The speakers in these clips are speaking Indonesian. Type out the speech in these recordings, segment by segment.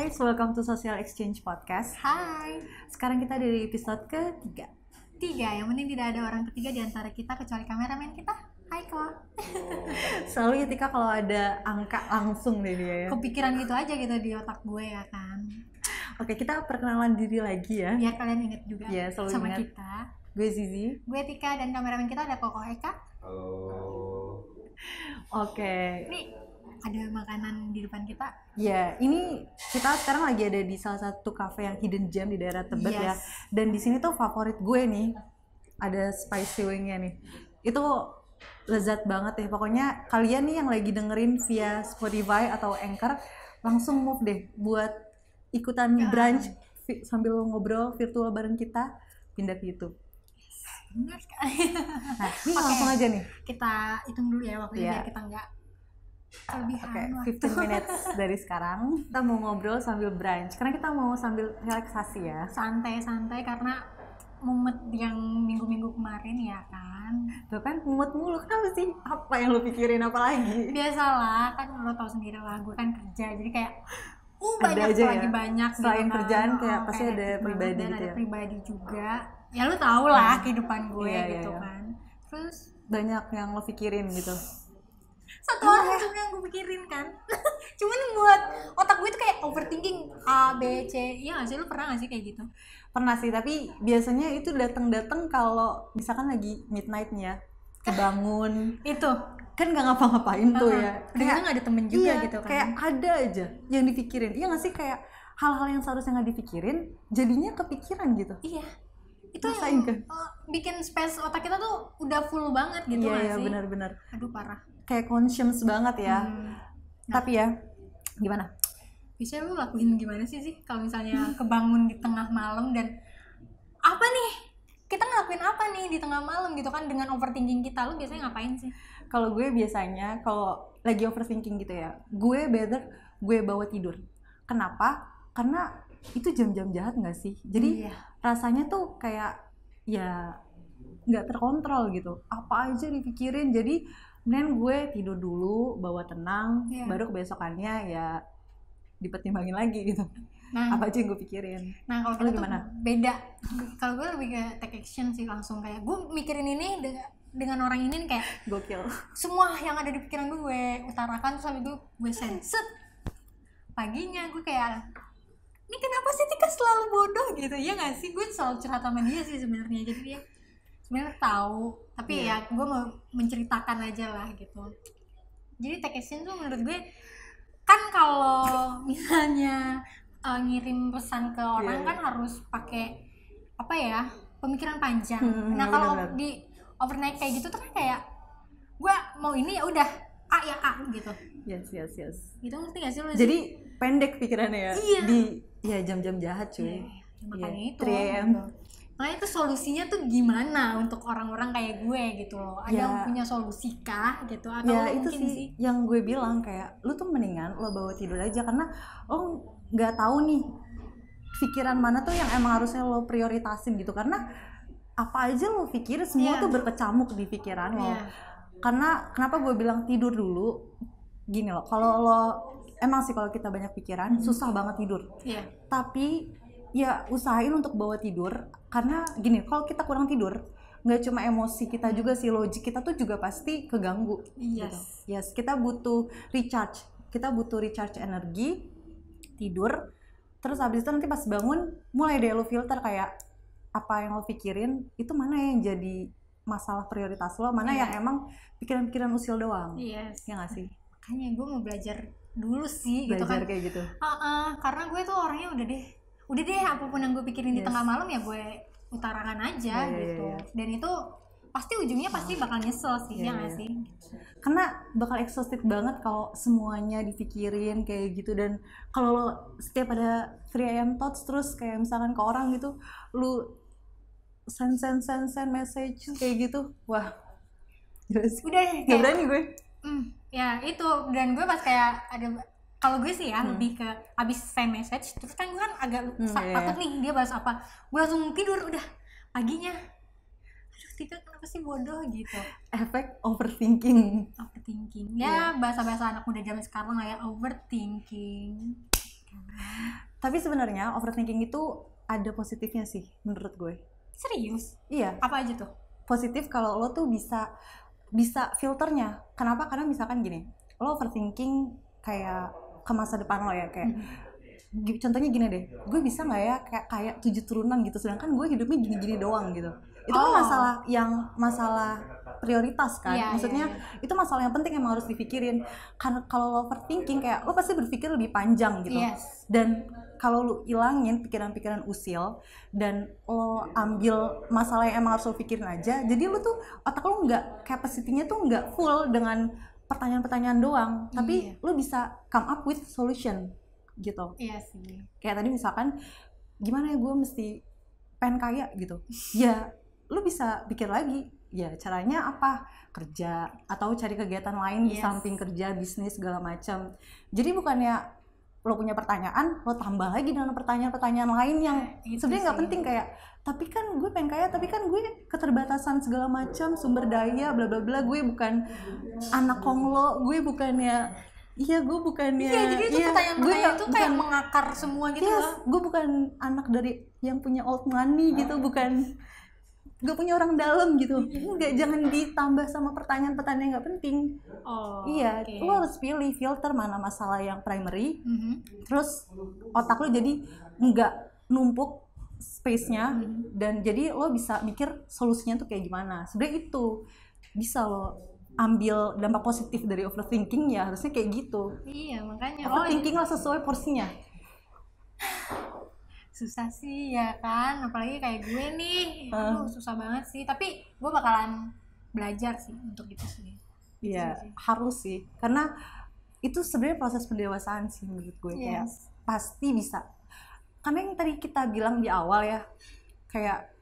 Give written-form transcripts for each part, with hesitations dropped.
guys, welcome to Social Exchange Podcast. Hai. Sekarang kita dari episode ketiga. Yang penting tidak ada orang ketiga di antara kita kecuali kameramen kita. Hai kok. Selalu ketika kalau ada angka langsung deh dia ya. Kepikiran gitu aja gitu di otak gue ya kan. Oke, kita perkenalan diri lagi ya. Biar kalian inget juga Ya, selalu sama ingat. kita. Gue Zizi. Gue Tika dan kameramen kita ada Koko Eka. Halo. Oke. Nih ada makanan di depan kita. Ya, ini kita sekarang lagi ada di salah satu cafe yang hidden gem di daerah Tebet ya. Yes. Dan di sini tuh favorit gue nih, ada spicy wingnya nih. Itu lezat banget ya. Pokoknya kalian nih yang lagi dengerin via Spotify atau Anchor, langsung move deh buat ikutan brunch sambil ngobrol virtual bareng kita, pindah ke YouTube. Benar sekali. Nah, ini Oke. langsung aja nih. Kita hitung dulu ya waktunya Iya. biar kita nggak kelebihan Oke, waktu. 15 minutes dari sekarang kita mau ngobrol sambil brunch karena kita mau sambil relaksasi ya. Santai-santai karena mumet yang minggu-minggu kemarin ya kan. Tuh kan mumet mulu, kenapa sih? Apa yang lu pikirin apa lagi? Biasalah kan lo tau sendiri lah gue kan kerja jadi kayak Ada banyak aja lagi ya? banyak Selain gitu kan. kerjaan kayak pasti kayak ada hektik pribadi banget, dan gitu ada ya? pribadi juga ya lo tau lah kehidupan gue Iya, gitu iya. kan. Terus Banyak yang lo pikirin gitu. satu orang cuma yang gue pikirin kan cuman buat otak gue tuh kayak overthinking A, B, C. Iya gak sih, lo pernah gak sih kayak gitu? Pernah sih, tapi biasanya itu datang kalau misalkan lagi midnight nih ya, kebangun, Itu kan nggak ngapa-ngapain tuh ya. udah gitu gak ada temen juga iya, gitu kan. kayak ada aja yang dipikirin. Iya nggak sih, kayak hal-hal yang seharusnya nggak dipikirin jadinya kepikiran gitu. Iya itu Rasain yang kan? bikin space otak kita tuh udah full banget gitu Iya, gak iya sih? benar-benar. Aduh parah. Kayak conscious banget ya. Tapi ya gimana? Bisa lu lakuin gimana sih kalau misalnya kebangun di tengah malam dan apa nih? Kita ngelakuin apa nih di tengah malam gitu kan dengan overthinking kita? Lu biasanya ngapain sih? Kalau gue biasanya kalau lagi overthinking gitu ya, gue bawa tidur. Kenapa? Karena itu jam-jam jahat nggak sih? Jadi Iya. rasanya tuh kayak ya nggak terkontrol gitu. Apa aja dipikirin. Jadi mendingan gue tidur dulu, bawa tenang, Iya. baru kebesokannya ya dipertimbangin lagi gitu. Nah, Apa aja yang gue pikirin. nah kalau Lu kita tuh gimana? beda. Kalau gue lebih ke take action sih, langsung kayak gue mikirin ini dengan orang ini nih, kayak Gokil. semua yang ada di pikiran gue utarakan terus sampai gue set. Paginya gue kayak ini kenapa sih Tika selalu bodoh gitu ya nggak sih, gue selalu curhat sama dia sih sebenarnya, jadi dia sebenarnya tahu tapi Iya. ya gue mau menceritakan aja lah gitu. Jadi take action tuh menurut gue kan kalau misalnya ngirim pesan ke orang Iya. kan harus pakai apa ya, pemikiran panjang. Nah Benar-benar. kalau di overnight kayak gitu tuh kan kayak gue mau ini ya udah A ya A gitu Yes. gitu, ngerti gak sih lu? Jadi pendek pikirannya ya. Iya. Di ya jam-jam jahat cuy. Ya, makanya Iya, itu 3 AM. gitu. Makanya itu solusinya tuh gimana untuk orang-orang kayak gue gitu loh. Ada Ya. yang punya solusi kah gitu atau Ya lo itu mungkin sih yang gue bilang, kayak lu tuh mendingan lo bawa tidur aja karena lo nggak tahu nih pikiran mana tuh yang emang harusnya lo prioritasin gitu, karena apa aja lo pikir semua Iya. tuh berkecamuk di pikiran lo. Iya. Karena kenapa gue bilang tidur dulu, gini loh, kalau lo emang sih kalau kita banyak pikiran susah banget tidur, Iya. tapi ya usahain untuk bawa tidur. Karena gini, kalau kita kurang tidur nggak cuma emosi kita juga sih, logik kita tuh juga pasti keganggu. Yes. Gitu. Yes, kita butuh recharge energi, tidur, terus habis itu nanti pas bangun mulai deh lo filter kayak apa yang lo pikirin itu mana yang jadi masalah prioritas lo, mana Iya. yang emang pikiran-pikiran usil doang. Yes. Ya nggak sih? Makanya gue mau belajar dulu sih gitu Belajar kan. kayak gitu. Karena gue tuh orangnya udah deh apapun yang gue pikirin di Yes. tengah malam ya gue utarakan aja Iya, gitu. iya. Dan itu pasti ujungnya pasti bakal nyesel sih, Iya, ya nggak iya. sih? Karena bakal exhausted banget kalau semuanya dipikirin kayak gitu. Dan kalau lo setiap ada 3 AM thoughts terus kayak misalkan ke orang gitu, lu send message kayak gitu, wah gila sih. Udah Nggak kayak berani gue. Ya itu, dan gue pas kayak ada, kalau gue sih ya lebih ke abis send message terus kan gue kan agak Iya. takut nih dia balas apa, gue langsung tidur udah paginya. Aduh Tika kenapa sih bodoh gitu. Efek overthinking. Overthinking ya, bahasa-bahasa anak muda zaman sekarang lah ya, overthinking. Tapi sebenarnya overthinking itu ada positifnya sih menurut gue. Serius? Iya, Apa aja tuh? positif kalau lo tuh bisa filternya. Kenapa? Karena misalkan gini, lo overthinking kayak ke masa depan lo ya, kayak contohnya gini deh, gue bisa nggak ya kayak 7 turunan gitu, sedangkan gue hidupnya gini-gini doang gitu. Itu kan masalah prioritas kan. Iya, Maksudnya iya. itu masalah yang penting, emang harus dipikirin. Karena kalau lo overthinking kayak lo pasti berpikir lebih panjang gitu. Yes. Dan kalau lo ilangin pikiran-pikiran usil dan lo ambil masalah yang emang harus lo pikirin aja, jadi lo tuh otak lo nggak, capacity-nya tuh nggak full dengan pertanyaan-pertanyaan doang, tapi lo bisa come up with solution gitu. Iya sih. Kayak tadi misalkan gimana ya gue mesti pengen kaya gitu, ya lu bisa pikir lagi ya caranya apa, kerja atau cari kegiatan lain di Yes. samping kerja, bisnis segala macam. Jadi bukannya lo punya pertanyaan lo tambah lagi dengan pertanyaan-pertanyaan lain yang Itu sebenarnya nggak sih. penting, kayak tapi kan gue pengen kaya, tapi kan gue keterbatasan segala macam sumber daya bla bla bla, gue bukan anak konglo, gue bukannya iya Jadi itu iya, pertanyaan-pertanyaan itu kayak bukan- mengakar semua gitu yes, loh. gue bukan anak dari yang punya old money gitu, bukan gak punya orang dalam gitu. Enggak, jangan ditambah sama pertanyaan-pertanyaan yang gak penting. Oh. Iya, oke. lo harus pilih filter mana masalah yang primary, Mhm. terus otak lo jadi nggak numpuk space-nya, dan jadi lo bisa mikir solusinya tuh kayak gimana. Sebenarnya itu bisa lo ambil dampak positif dari overthinking, ya harusnya kayak gitu. Iya, makanya Overthinking lah sesuai porsinya. susah sih ya kan, apalagi kayak gue nih. Aduh, susah banget sih, tapi gue bakalan belajar sih untuk itu sih. Iya, harus sih. Karena itu sebenarnya proses pendewasaan sih menurut gue. Kayak Yes. pasti bisa. Karena yang tadi kita bilang di awal ya, kayak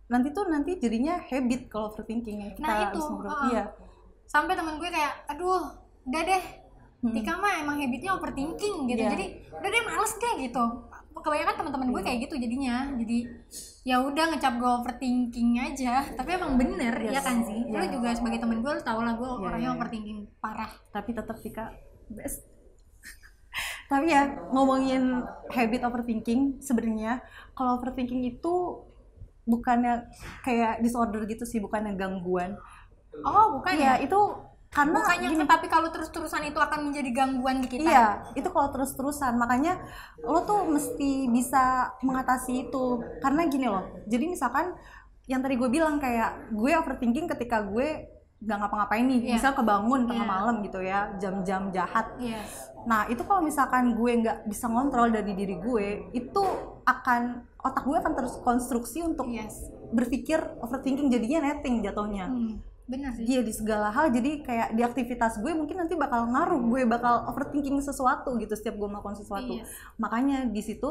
nanti jadinya habit kalau overthinking yang kita Nah, itu, harus ngobrol. heeh. Iya. Sampai temen gue kayak, aduh udah deh, Tika mah emang habitnya overthinking gitu. Iya. Jadi udah deh males deh gitu. Kebanyakan teman-teman gue kayak gitu jadinya. Jadi ya udah ngecap gue overthinking aja. Tapi emang bener ya kan sih. Lu Iya. juga sebagai temen gue lu tau lah gue Iya, orangnya iya. overthinking parah. Tapi tetap Tika best. Tapi ya ngomongin habit overthinking, sebenarnya kalau overthinking itu bukannya kayak disorder gitu sih, bukannya gangguan. Oh bukan Iya, ya? itu karena Bukannya gini, tapi kalau terus-terusan itu akan menjadi gangguan di kita. iya, itu kalau terus-terusan. Makanya lo tuh mesti bisa mengatasi itu. Karena gini loh, jadi misalkan yang tadi gue bilang kayak gue overthinking ketika gue nggak ngapa-ngapain nih, Iya. misal kebangun tengah Iya. malam gitu ya, jam-jam jahat. Yes. Nah itu kalau misalkan gue nggak bisa ngontrol dari diri gue, itu akan, otak gue akan terus konstruksi untuk Yes. berpikir overthinking, jadinya netting jatuhnya. Bener sih. Dia di segala hal, jadi kayak di aktivitas gue mungkin nanti bakal ngaruh, gue bakal overthinking sesuatu gitu setiap gue melakukan sesuatu. Yes. Makanya di situ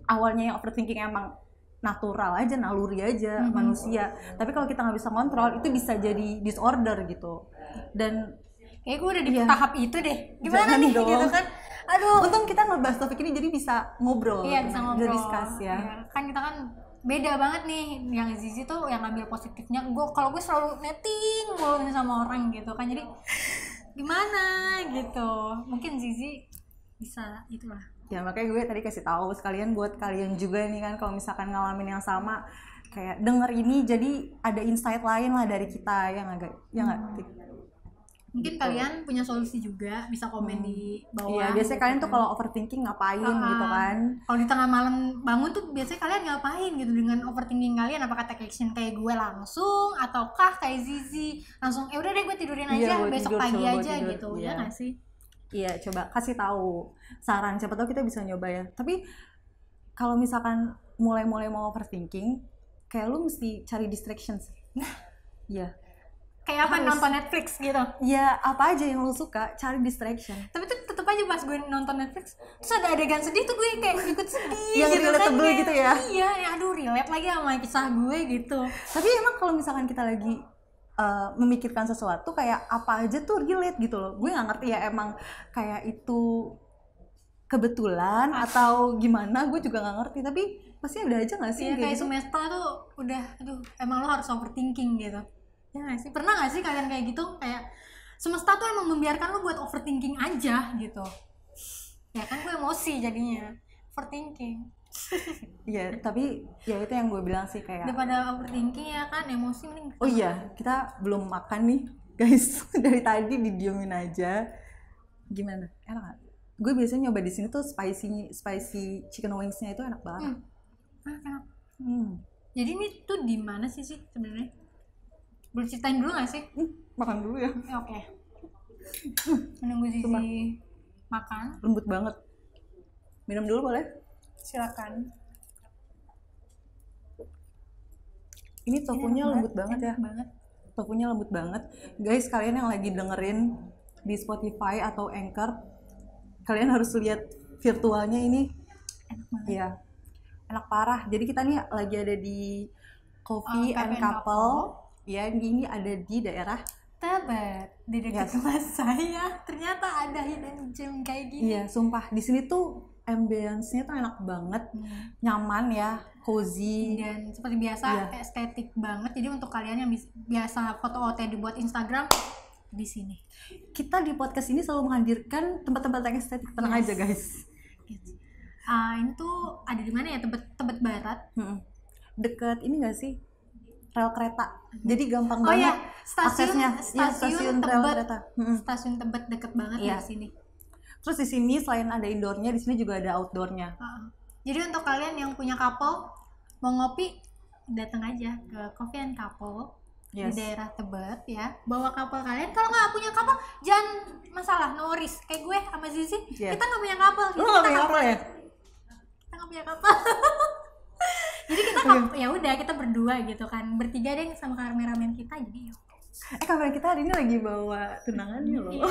awalnya yang overthinking emang natural aja, naluri aja manusia. Tapi kalau kita nggak bisa kontrol, itu bisa jadi disorder gitu. Dan Kayak gue udah di Iya. tahap itu deh. Gimana Jangan nih dong. gitu kan? Aduh. untung kita ngebahas topik ini jadi bisa ngobrol, Iya bisa ngobrol. discuss ya. Iya, kan kita kan beda banget nih. Yang Zizi tuh yang ambil positifnya. Kalau gue selalu netting mulu nih sama orang gitu kan. Jadi gimana gitu. Mungkin Zizi bisa itulah. Ya makanya gue tadi kasih tahu sekalian buat kalian juga nih kan, kalau misalkan ngalamin yang sama, kayak denger ini jadi ada insight lain lah dari kita, ya nggak Tik? Mungkin kalian punya solusi juga, bisa komen di bawah. Iya, biasanya gitu kalian tuh kan. kalau overthinking ngapain gitu kan? Kalau di tengah malam bangun tuh biasanya kalian ngapain gitu dengan overthinking kalian? Apakah take action kayak gue langsung, ataukah kayak Zizi langsung udah deh gue tidurin Iya, aja gue besok tidur, pagi coba gue aja tidur. gitu, Iya. ya nggak sih? Iya, coba kasih tahu saran, siapa tahu kita bisa nyoba ya. Tapi kalau misalkan mulai mau overthinking, kayak lu mesti cari distraction sih. Iya. Kayak apa, Harus. nonton Netflix gitu. Ya apa aja yang lu suka, cari distraction. Tapi tuh tetep aja pas gue nonton Netflix terus ada adegan sedih tuh gue kayak ikut sedih Yang relatable kayak, gitu ya? Iya, aduh relate lagi sama kisah gue gitu. Tapi emang kalau misalkan kita lagi memikirkan sesuatu, kayak apa aja tuh relate gitu loh. Gue nggak ngerti ya, emang kayak itu kebetulan atau gimana, gue juga nggak ngerti. Tapi pasti ada aja nggak sih Iya, kayak gitu? semesta tuh udah aduh emang lo harus overthinking gitu. Ya nggak sih? Pernah nggak sih kalian kayak gitu? Kayak semesta tuh emang membiarkan lo buat overthinking aja gitu. Ya kan gue emosi jadinya, overthinking. Iya, tapi ya itu yang gue bilang sih kayak Daripada overthinking ya kan, emosi mending. oh iya, kita belum makan nih guys. Dari tadi didiemin aja. Gimana? Enak gak? Gue biasanya nyoba di sini tuh spicy chicken wings-nya itu enak banget. Enak. Jadi Jadi ini tuh di mana sih sebenarnya? Boleh ceritain dulu nggak sih? makan dulu ya. Oke. Menunggu Zizi makan, Lembut banget. Minum dulu boleh? silakan. Ini tofunya Enak lembut banget ya. enak banget. Tofunya lembut banget. Guys, kalian yang lagi dengerin di Spotify atau Anchor, kalian harus lihat virtualnya ini. Enak banget. Iya. Enak parah. Jadi kita nih lagi ada di Coffee and Couple. Ya, ini ada di daerah Tebet, di dekat rumah saya. Ternyata ada hidden gem kayak gini. Iya, sumpah. Di sini tuh ambience-nya tuh enak banget. Nyaman ya, cozy. Dan seperti biasa Iya. estetik banget. Jadi untuk kalian yang biasa foto OT dibuat Instagram, di sini. Kita di podcast ini selalu menghadirkan tempat-tempat yang estetik. Tenang aja, guys. Ini tuh ada di mana ya? Tebet Barat. Deket ini gak sih? Rel kereta. Jadi gampang Oh banget ya, stasiun aksesnya. Iya, stasiun rel Tebet. kereta. Stasiun Tebet deket banget Iya. di sini. Terus di sini selain ada indoornya, di sini juga ada outdoornya. Jadi untuk kalian yang punya couple mau ngopi, datang aja ke Coffee and Couple di daerah Tebet ya. Bawa couple kalian. Kalau nggak punya couple, jangan masalah, no worries. Kayak gue sama Zizi, kita nggak punya couple. Lu nggak punya couple ya? Kita nggak punya couple. Jadi kita ya udah kita berdua gitu kan, bertiga deh sama kameramen kita. Jadi yuk. Kamera kita hari ini lagi bawa tunangannya loh. Iya.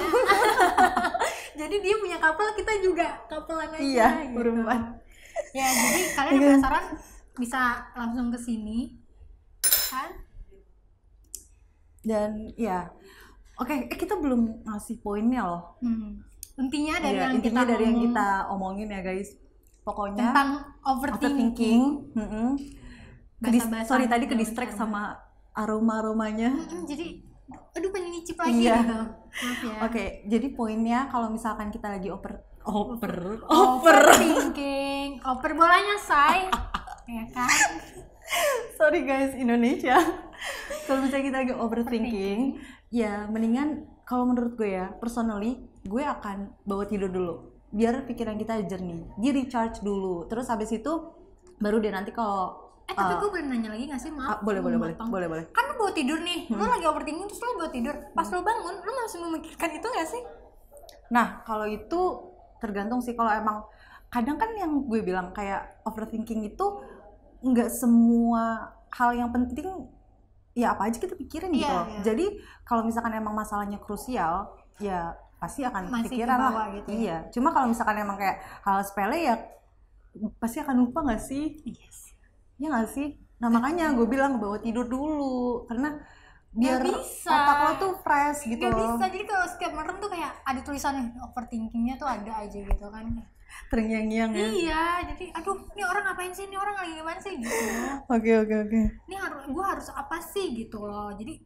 Jadi dia punya couple, kita juga couplean aja. Iya, gitu. berempat. Ya, jadi kalian yang penasaran bisa langsung ke sini kan? Dan ya, oke, kita belum ngasih poinnya loh. Intinya dari Iya, yang intinya kita dari yang ngomong kita omongin ya guys. Pokoknya tentang overthinking. Sorry tadi ke distract sama aromanya. Jadi aduh pengen nyicip lagi Iya. gitu. Maaf ya. Oke, jadi poinnya kalau misalkan kita lagi Overthinking, oper bolanya say. Ya kan? Sorry guys, Indonesia. Kalau misalnya kita lagi overthinking, ya mendingan kalau menurut gue ya, personally, gue akan bawa tidur dulu. Biar pikiran kita jernih, di recharge dulu. Terus habis itu baru deh nanti kalau Tapi gue boleh nanya lagi gak sih? Maaf. boleh. Kan lu bawa tidur nih, lu lagi overthinking terus lu bawa tidur. Pas lu bangun, lu masih memikirkan itu gak sih? Nah, kalau itu tergantung sih. Kalau emang kadang kan yang gue bilang kayak overthinking itu nggak semua hal yang penting ya apa aja kita pikirin gitu loh. Iya. Jadi kalau misalkan emang masalahnya krusial ya pasti akan Masih pikiran lah. kebawa gitu ya. Iya. Cuma kalau misalkan emang kayak hal sepele ya pasti akan lupa nggak sih? Yes. Ya nggak sih? Nah makanya gue bilang bawa tidur dulu karena biar bisa. otak lo tuh fresh gitu Gak loh. bisa, jadi kalau setiap malam tuh kayak ada tulisannya overthinkingnya tuh ada aja gitu kan. Terngiang-ngiang ya. Iya, jadi aduh ini orang ngapain sih, ini orang lagi gimana sih gitu. Oke. Ini gue harus apa sih gitu loh. Jadi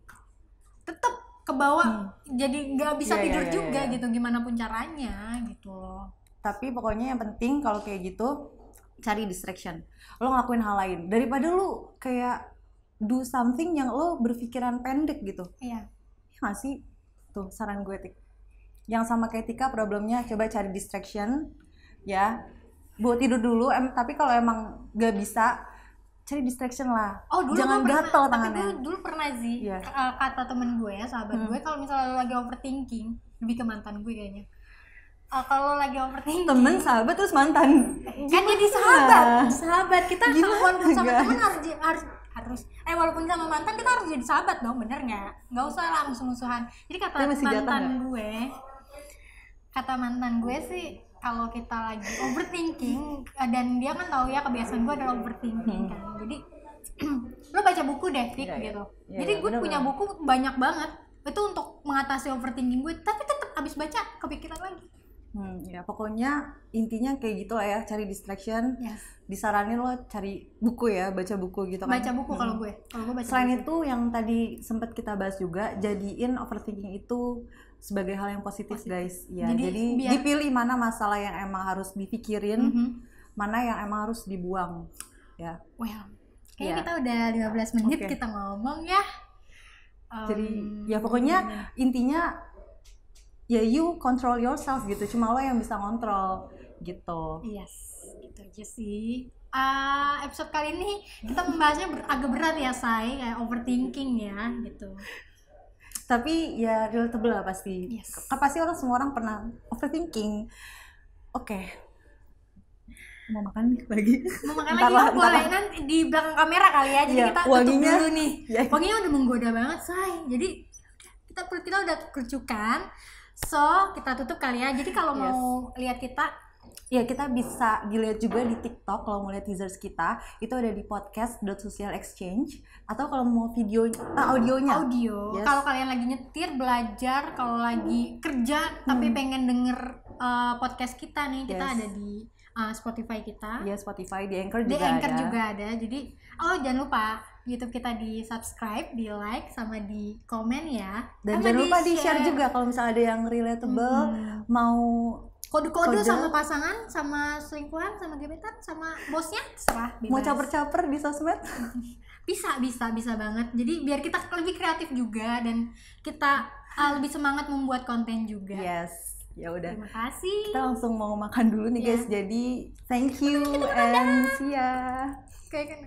tetap ke bawah, jadi nggak bisa Iya, tidur iya, juga iya. gitu, gimana pun caranya gitu loh. Tapi pokoknya yang penting kalau kayak gitu cari distraction. Lo ngelakuin hal lain daripada lo kayak do something yang lo berpikiran pendek gitu. Iya. Ya nggak sih? Tuh saran gue Tik. Yang sama kayak Tika problemnya coba cari distraction ya. Bawa tidur dulu, tapi kalau emang gak bisa cari distraction lah. Oh dulu Jangan gue gatel pernah, tangannya. tapi dulu pernah sih Iya. kata temen gue ya, sahabat gue, kalau misalnya lo lagi overthinking, lebih ke mantan gue kayaknya. Kalau lagi overthinking, Temen, sahabat, terus mantan. kan jadi sahabat kita walaupun sama temen harus walaupun sama mantan kita harus jadi sahabat dong, bener nggak usah lah musuh-musuhan. Jadi kata Dia masih jatuh mantan gue sih, kalau kita lagi overthinking, dan dia kan tahu ya kebiasaan gue adalah overthinking kan, jadi lo baca buku deh Fik, gitu. Jadi gue punya buku banyak banget itu untuk mengatasi overthinking gue, tapi tetap abis baca kepikiran lagi. Ya pokoknya intinya kayak gitu lah ya, cari distraction. Yes. Disaranin lo cari buku ya, baca buku gitu kan. Baca buku kalau gue baca Selain buku. itu yang tadi sempat kita bahas juga, jadiin overthinking itu sebagai hal yang positif. Guys. Ya, jadi dipilih mana masalah yang emang harus dipikirin, mana yang emang harus dibuang. Ya. Well, kayaknya kita udah 15 menit kita ngomong ya. Jadi ya pokoknya intinya ya you control yourself gitu, cuma lo yang bisa ngontrol gitu. Yes, gitu aja sih. Episode kali ini kita membahasnya agak berat ya, Say, kayak overthinking ya gitu. Tapi ya relatable lah pasti. Yes. Pasti semua orang pernah overthinking. Oke. Mau makan nih lagi? Mau makan lagi boleh nanti di belakang kamera kali ya. Jadi kita tutup dulu nih. Wanginya udah menggoda banget, Say. Jadi kita udah kerucukan. So, kita tutup kali ya. Jadi kalau mau lihat kita, ya kita bisa dilihat juga di TikTok. Kalau mau lihat teasers kita, itu ada di podcast.socialexchange. Atau kalau mau audionya. Yes. Kalau kalian lagi nyetir, belajar, kalau lagi kerja tapi pengen denger podcast kita nih, kita ada di Spotify kita. Ya, Spotify, di Anchor juga ada. Jadi, jangan lupa YouTube kita di subscribe, di like, sama di komen ya. Dan jangan lupa di share juga kalau misalnya ada yang relatable, mau kode-kode sama pasangan, sama selingkuhan, sama gebetan, sama bosnya, terserah, bebas. Mau caper-caper di sosmed? Bisa banget. Jadi biar kita lebih kreatif juga dan kita lebih semangat membuat konten juga. Yes. Ya udah. Terima kasih. Kita langsung mau makan dulu nih guys. Jadi thank you and see ya. Kayak kan.